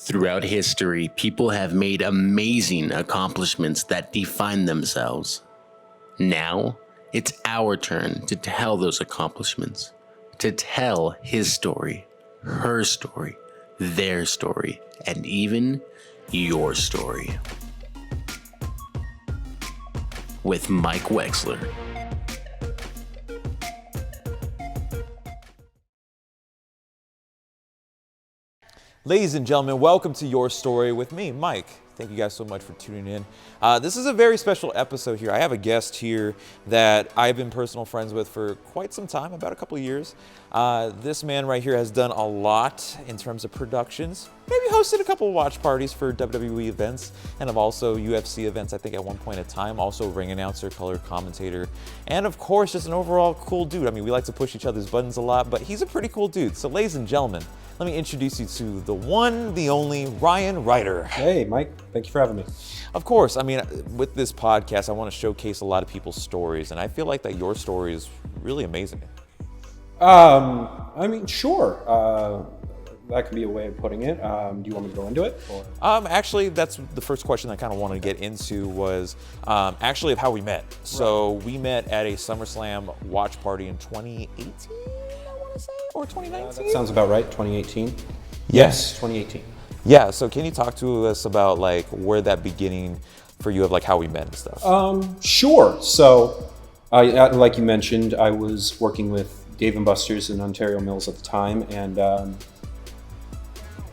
Throughout history, people have made amazing accomplishments that define themselves. Now, it's our turn to tell those accomplishments, to tell his story, her story, their story, and even your story. With Mike Wexler. Ladies and gentlemen, welcome to Your Story with me, Mike. Thank you guys so much for tuning in. This is a very special episode here. I have a guest here that I've been personal friends with for quite some time, about a couple of years. This man right here has done a lot in terms of productions, maybe hosted a couple of watch parties for WWE events, and of also UFC events, I think at one point in time, also ring announcer, color commentator, and of course, just an overall cool dude. I mean, we like to push each other's buttons a lot, but he's a pretty cool dude. So ladies and gentlemen, let me introduce you to the one, the only Ryan Ryderr. Hey, Mike. Thank you for having me. Of course. I mean, with this podcast, I want to showcase a lot of people's stories, and I feel like that your story is really amazing. I mean, sure. That could be a way of putting it. Do you want me to go into it? Or? Actually, that's the first question I kind of wanted to get into was actually of how we met. So we met at a SummerSlam watch party in 2018, I want to say, or 2019? That sounds about right, 2018. Yes. 2018. Yeah, so can you talk to us about like where that beginning for you of like how we met and stuff? Sure. So, like you mentioned, I was working with Dave & Buster's in Ontario Mills at the time, and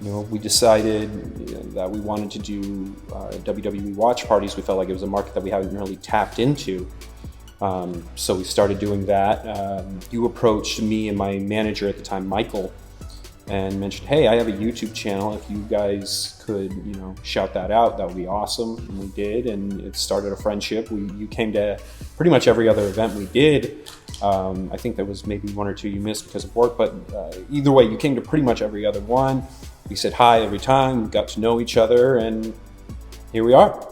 we decided that we wanted to do WWE watch parties. We felt like it was a market that we hadn't really tapped into. So we started doing that. You approached me and my manager at the time, Michael, and mentioned, hey, I have a YouTube channel. If you guys could, shout that out, that would be awesome. And we did, and it started a friendship. You came to pretty much every other event we did. I think there was maybe one or two you missed because of work, but either way, you came to pretty much every other one. We said hi every time, we got to know each other, and here we are.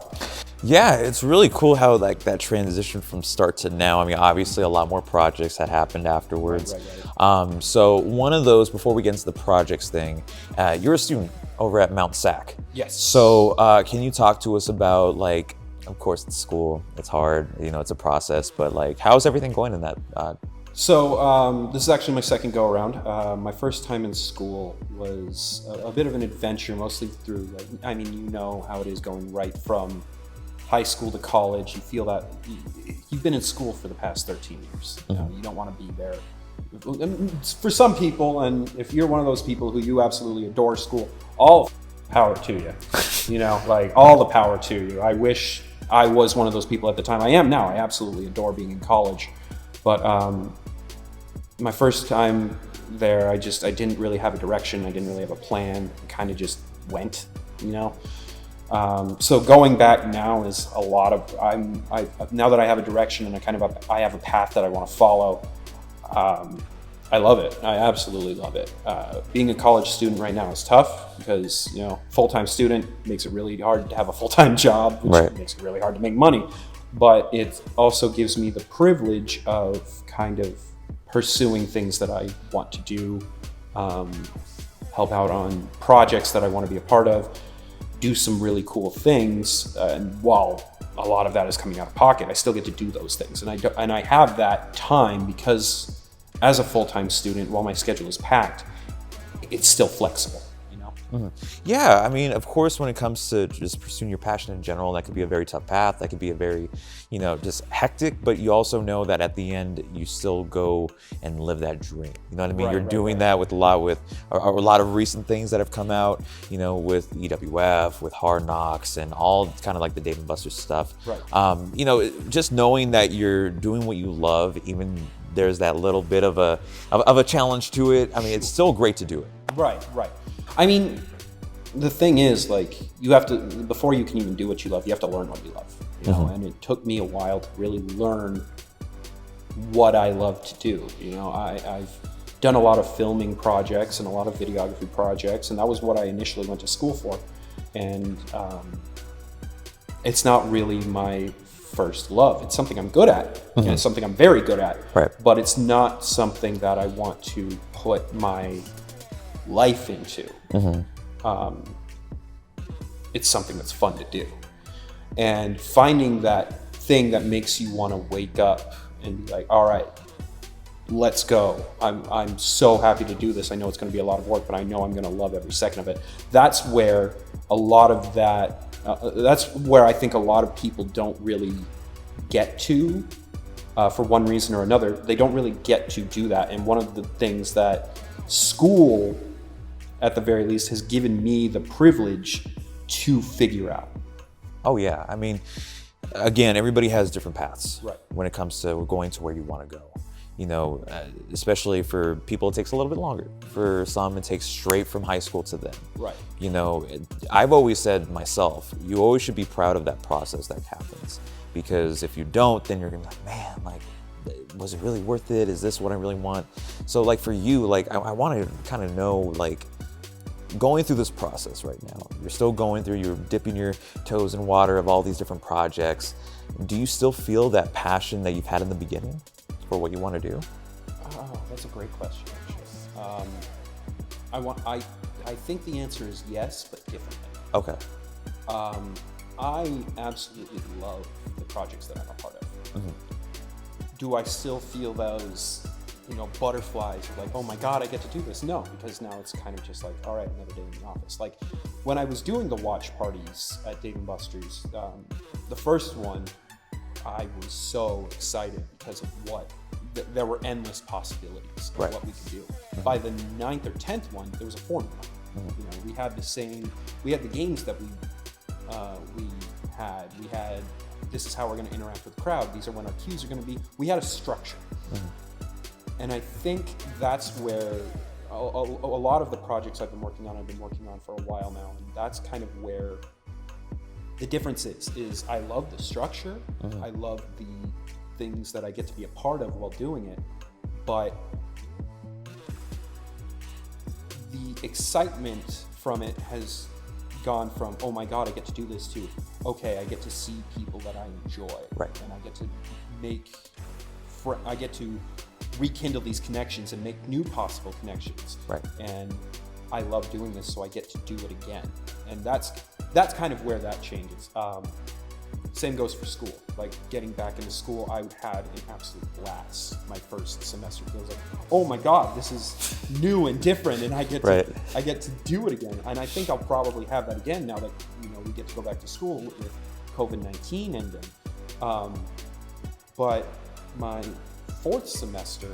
Yeah, it's really cool how like that transition from start to now. I mean, obviously a lot more projects had happened afterwards. Right. So one of those, before we get into the projects thing, you're a student over at Mount Sac. Yes. So can you talk to us about like, of course it's school, it's hard, it's a process, but like how's everything going in that? So this is actually my second go around. My first time in school was a bit of an adventure, mostly through how it is going right from high school to college. You feel that you've been in school for the past 13 years. You don't want to be there. For some people, and if you're one of those people who you absolutely adore school, all power to you. All the power to you. I wish I was one of those people at the time. I am now. I absolutely adore being in college. But my first time there, I didn't really have a direction. I didn't really have a plan. I kind of just went, So going back now is a lot of, now that I have a direction and I have a path that I want to follow, I love it. I absolutely love it. Being a college student right now is tough because, full-time student makes it really hard to have a full-time job, which makes it really hard to make money. But it also gives me the privilege of kind of pursuing things that I want to do, help out on projects that I want to be a part of, do some really cool things, and while a lot of that is coming out of pocket, I still get to do those things, and I have that time because as a full-time student, while my schedule is packed, it's still flexible. Mm-hmm. Yeah, I mean, of course, when it comes to just pursuing your passion in general, that could be a very tough path. That could be a very, just hectic. But you also know that at the end, you still go and live that dream. You know what I mean? You're doing that with a lot of recent things that have come out. With EWF, with Hard Knocks, and all kind of like the Dave & Buster's stuff. Right. Just knowing that you're doing what you love, even there's that little bit of a challenge to it. I mean, it's still great to do it. Right. I mean, the thing is, you have to, before you can even do what you love, you have to learn what you love. And it took me a while to really learn what I love to do. I've done a lot of filming projects and a lot of videography projects, and that was what I initially went to school for. And it's not really my first love. It's something I'm good at, and it's something I'm very good at, but it's not something that I want to put my life into. it's something that's fun to do. And finding that thing that makes you want to wake up and be like, all right, let's go. I'm so happy to do this. I know it's going to be a lot of work, but I know I'm going to love every second of it. That's where a lot of that, that's where I think a lot of people don't really get to, for one reason or another. They don't really get to do that. And one of the things that school, at the very least, has given me the privilege to figure out. Oh yeah, I mean, again, everybody has different paths Right. when it comes to going to where you want to go. You know, especially for people, it takes a little bit longer. For some, it takes straight from high school to then. Right. You know, I've always said myself, you always should be proud of that process that happens. Because if you don't, then you're gonna be like, man, like, was it really worth it? Is this what I really want? So like for you, like I want to kind of know, like, going through this process right now, you're still going through, you're dipping your toes in water of all these different projects. Do you still feel that passion that you've had in the beginning for what you want to do? Oh, that's a great question, actually. I think the answer is yes, but differently. Okay. I absolutely love the projects that I'm a part of. Mm-hmm. Do I still feel those, butterflies, like, oh my God, I get to do this? No, because now it's kind of just like, all right, another day in the office. Like when I was doing the watch parties at Dave & Buster's, the first one, I was so excited because of there were endless possibilities of Right. what we could do. By the 9th or 10th one, there was a formula. Mm-hmm. We had the games that we had, this is how we're going to interact with the crowd. These are when our cues are going to be. We had a structure. Mm-hmm. And I think that's where a lot of the projects I've been working on for a while now. And that's kind of where the difference is I love the structure. Mm-hmm. I love the things that I get to be a part of while doing it. But the excitement from it has gone from, oh my God, I get to do this too. Okay, I get to see people that I enjoy. Right. And I get to rekindle these connections and make new possible connections. Right. And I love doing this, so I get to do it again. And that's kind of where that changes. Same goes for school. Like getting back into school, I had an absolute blast my first semester. It was like, oh my God, this is new and different, and I get to do it again. And I think I'll probably have that again now that we get to go back to school with COVID-19 ending. But my fourth semester,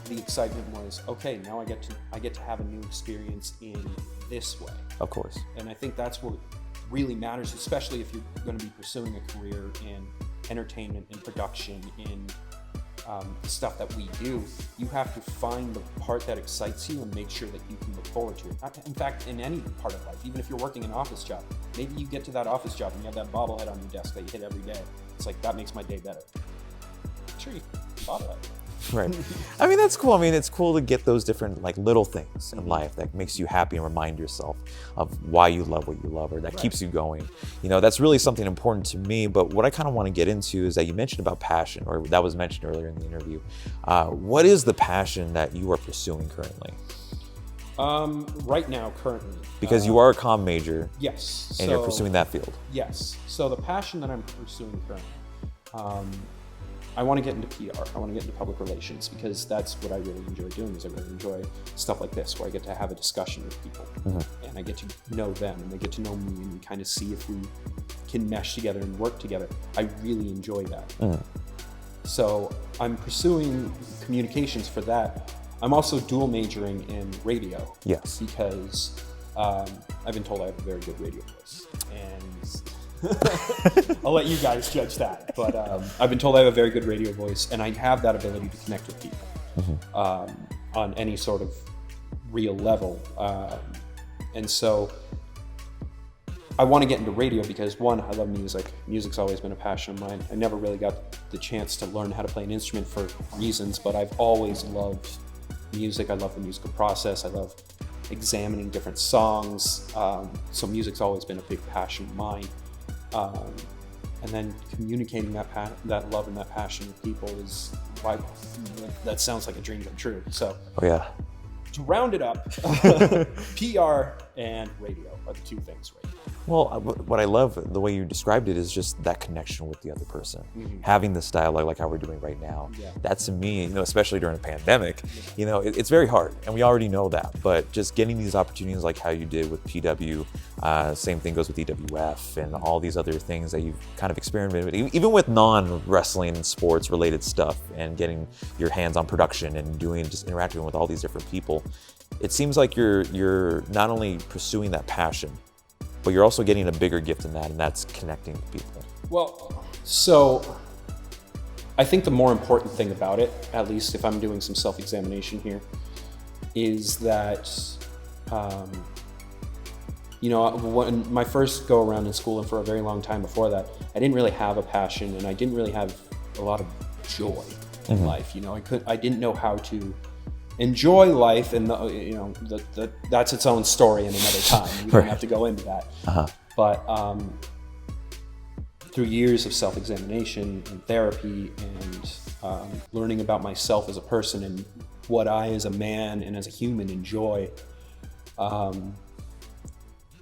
the excitement was, okay, now I get to have a new experience in this way. Of course. And I think that's what really matters, especially if you're going to be pursuing a career in entertainment, in production, in the stuff that we do. You have to find the part that excites you and make sure that you can look forward to it. In fact, in any part of life, even if you're working an office job, maybe you get to that office job and you have that bobblehead on your desk that you hit every day. It's like, that makes my day better. Sure, you can bobblehead. Right. I mean, that's cool. I mean, it's cool to get those different little things in life that makes you happy and remind yourself of why you love what you love, or that keeps you going. That's really something important to me. But what I kind of want to get into is that you mentioned about passion, or that was mentioned earlier in the interview. What is the passion that you are pursuing currently? Right now, currently. Because you are a comm major. Yes. And you're pursuing that field. Yes. So the passion that I'm pursuing currently, I want to get into PR. I want to get into public relations, because that's what I really enjoy doing. Is I really enjoy stuff like this, where I get to have a discussion with people, and I get to know them, and they get to know me, and we kind of see if we can mesh together and work together. I really enjoy that. So I'm pursuing communications for that. I'm also dual majoring in radio. Yes. Because I've been told I have a very good radio voice, and I'll let you guys judge that. But I've been told I have a very good radio voice, and I have that ability to connect with people on any sort of real level. And so I want to get into radio because, one, I love music. Music's always been a passion of mine. I never really got the chance to learn how to play an instrument for reasons, but I've always loved music. I love the musical process. I love examining different songs. So music's always been a big passion of mine. And then communicating that love and that passion with people is why that sounds like a dream come true. So to round it up, PR and radio are the two things right now. Well, what I love, the way you described it, is just that connection with the other person. Having this dialogue like how we're doing right now. Yeah. That's, to me, especially during a pandemic, it's very hard, and we already know that. But just getting these opportunities like how you did with PW, same thing goes with EWF and all these other things that you've kind of experimented with, even with non-wrestling and sports related stuff, and getting your hands on production and just interacting with all these different people. It seems like you're not only pursuing that passion, but you're also getting a bigger gift in that, and that's connecting with people. Well, so I think the more important thing about it, at least if I'm doing some self-examination here, is that, when my first go around in school, and for a very long time before that, I didn't really have a passion, and I didn't really have a lot of joy in life. I didn't know how to enjoy life, and that's its own story in another time. We don't have to go into that. But through years of self-examination and therapy and learning about myself as a person and what I as a man and as a human enjoy,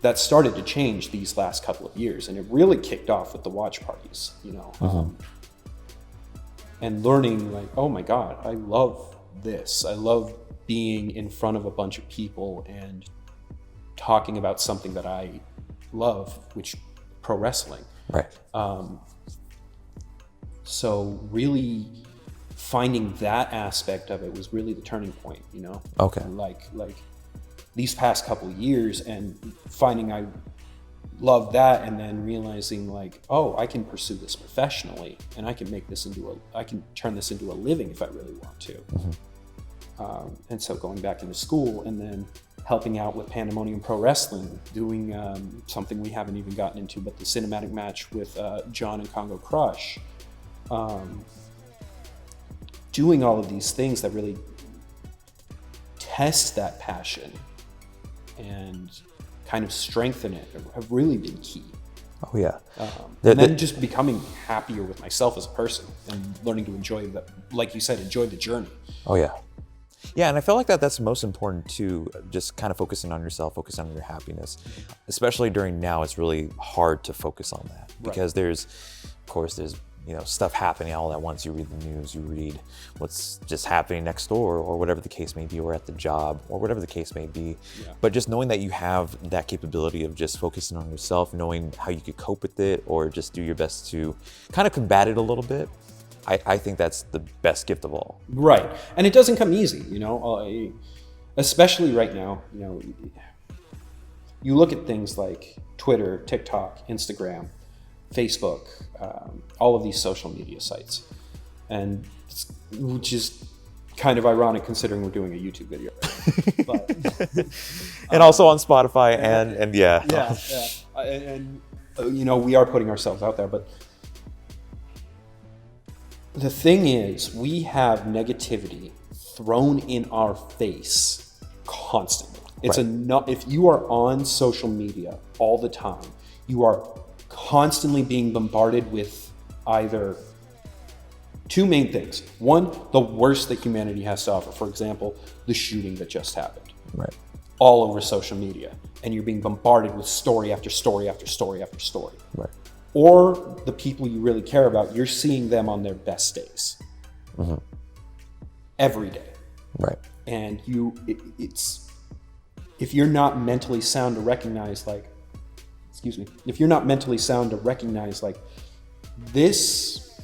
that started to change these last couple of years. And it really kicked off with the watch parties, and learning like, oh my God, I love this. I love being in front of a bunch of people and talking about something that I love, which pro wrestling. Right. So really finding that aspect of it was really the turning point, Okay. And like these past couple of years, and finding I love that, and then realizing like, oh, I can pursue this professionally, and I can turn this into a living if I really want to. And so going back into school, and then helping out with Pandemonium Pro Wrestling, doing something we haven't even gotten into, but the cinematic match with John and Congo Crush, doing all of these things that really test that passion and kind of strengthen it have really been key. Oh yeah. And then just becoming happier with myself as a person and learning to enjoy that, like you said, enjoy the journey. Oh yeah. Yeah, and I feel like that's most important too, just kind of focusing on yourself, focusing on your happiness. Especially during now, it's really hard to focus on that because there's stuff happening all at once. You read the news, you read what's just happening next door, or whatever the case may be, or at the job, or whatever the case may be. Yeah. But just knowing that you have that capability of just focusing on yourself, knowing how you could cope with it, or just do your best to kind of combat it a little bit, I think that's the best gift of all. Right. And it doesn't come easy, especially right now. You look at things like Twitter, TikTok, Instagram, Facebook, all of these social media sites, and which is kind of ironic considering we're doing a YouTube video right now. And also on Spotify and yeah. And we are putting ourselves out there, but the thing is, we have negativity thrown in our face constantly. It's if you are on social media all the time, you are constantly being bombarded with either two main things. One, the worst that humanity has to offer. For example, the shooting that just happened. Right. All over social media. And you're being bombarded with story after story after story after story. Right. Or the people you really care about, you're seeing them on their best days. Every day. Right. And it's if you're not mentally sound to recognize this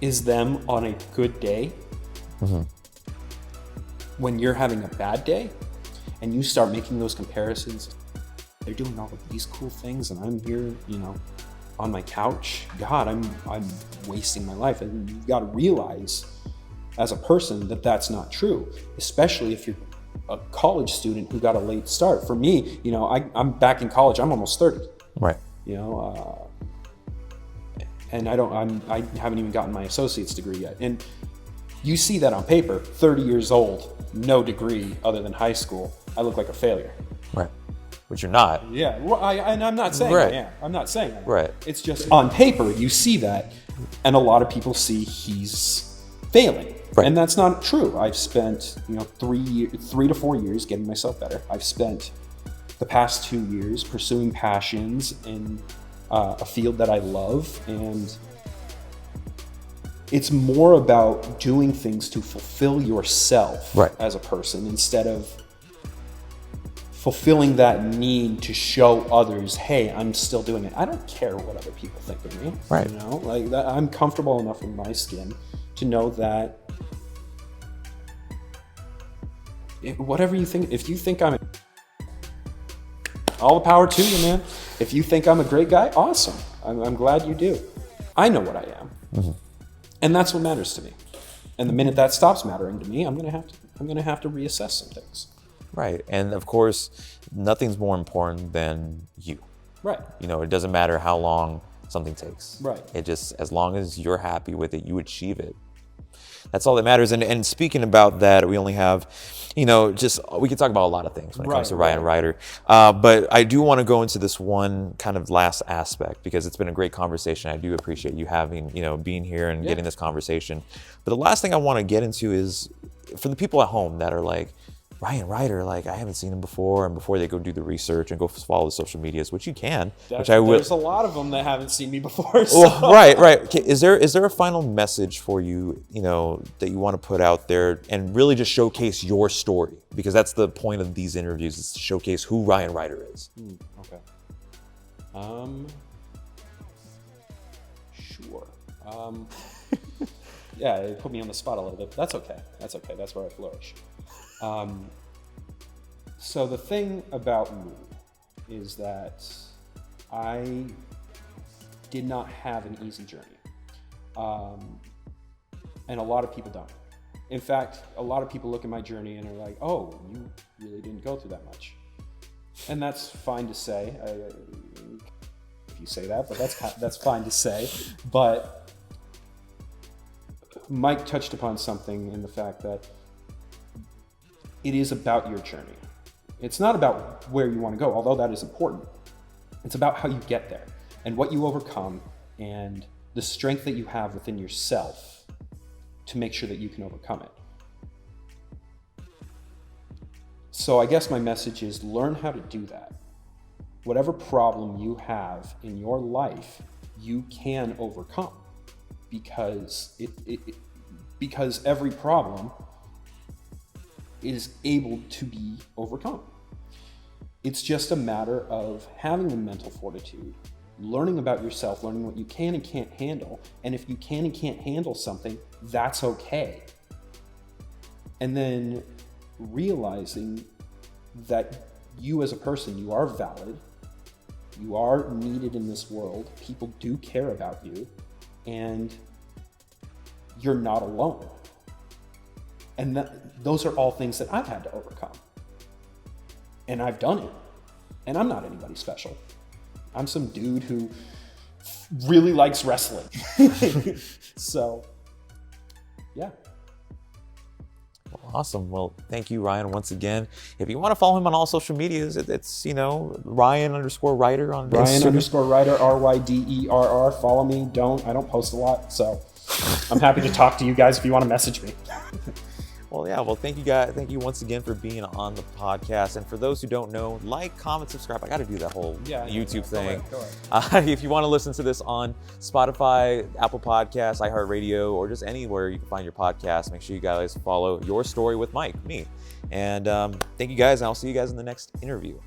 is them on a good day, when you're having a bad day, and you start making those comparisons, they're doing all of these cool things and I'm here, on my couch. God, I'm wasting my life. And you've got to realize as a person that that's not true, especially if you're a college student who got a late start. For me, I'm back in college. I'm almost 30. Right. And I haven't even gotten my associate's degree yet. And you see that on paper, 30 years old, no degree other than high school. I look like a failure. Right. Which you're not. Yeah, and I'm not saying I am. I'm not saying that. Right. It's just on paper, you see that, and a lot of people see he's failing. Right. And that's not true. I've spent 3 to 4 years getting myself better. I've spent the past 2 years pursuing passions in a field that I love, and it's more about doing things to fulfill yourself as a person instead of fulfilling that need to show others, hey, I'm still doing it. I don't care what other people think of me. Right. You know, like that, I'm comfortable enough in my skin to know that whatever you think, if you think I'm all the power to you, man. If you think I'm a great guy, awesome. I'm glad you do. I know what I am. Mm-hmm. And that's what matters to me. And the minute that stops mattering to me, I'm gonna have to reassess some things. Right. And of course, nothing's more important than you. Right. You know, it doesn't matter how long something takes. Right. It just, as long as you're happy with it, you achieve it. That's all that matters. And speaking about that, we only have, you know, just, we could talk about a lot of things when it comes to Ryan Ryderr. But I do want to go into this one kind of last aspect, because it's been a great conversation. I do appreciate you having, you know, being here and getting this conversation. But the last thing I want to get into is for the people at home that are like, Ryan Ryderr, like, I haven't seen him before, and before they go do the research and go follow the social medias, which you can, which I will. There's a lot of them that haven't seen me before. So. Well, right. Okay, is there a final message for you, you know, that you want to put out there and really just showcase your story? Because that's the point of these interviews, is to showcase who Ryan Ryderr is. Okay. Sure. Yeah, it put me on the spot a little bit, but that's okay. That's okay. That's where I flourish. So the thing about me is that I did not have an easy journey. And a lot of people don't. In fact, a lot of people look at my journey and are like, oh, you really didn't go through that much. And that's fine to say, if you say that, but that's fine to say. But Mike touched upon something in the fact that it is about your journey. It's not about where you want to go, although that is important. It's about how you get there and what you overcome and the strength that you have within yourself to make sure that you can overcome it. So I guess my message is learn how to do that. Whatever problem you have in your life, you can overcome, because because every problem is able to be overcome. It's just a matter of having the mental fortitude, learning about yourself, learning what you can and can't handle. And if you can and can't handle something, that's okay. And then realizing that you as a person, you are valid, you are needed in this world, people do care about you, and you're not alone. And those are all things that I've had to overcome. And I've done it. And I'm not anybody special. I'm some dude who really likes wrestling. So, yeah. Well, awesome. Well, thank you, Ryan, once again. If you want to follow him on all social medias, it's, you know, Ryan_Ryderr on Ryan_Ryderr, RYDERR. Follow me. I don't post a lot. So I'm happy to talk to you guys if you want to message me. Well, yeah. Well, thank you guys. Thank you once again for being on the podcast. And for those who don't know, like, comment, subscribe. I got to do that whole YouTube thing. Go ahead. If you want to listen to this on Spotify, Apple Podcasts, iHeart Radio, or just anywhere you can find your podcast, make sure you guys follow Your Story with Mike, me. And thank you guys. And I'll see you guys in the next interview.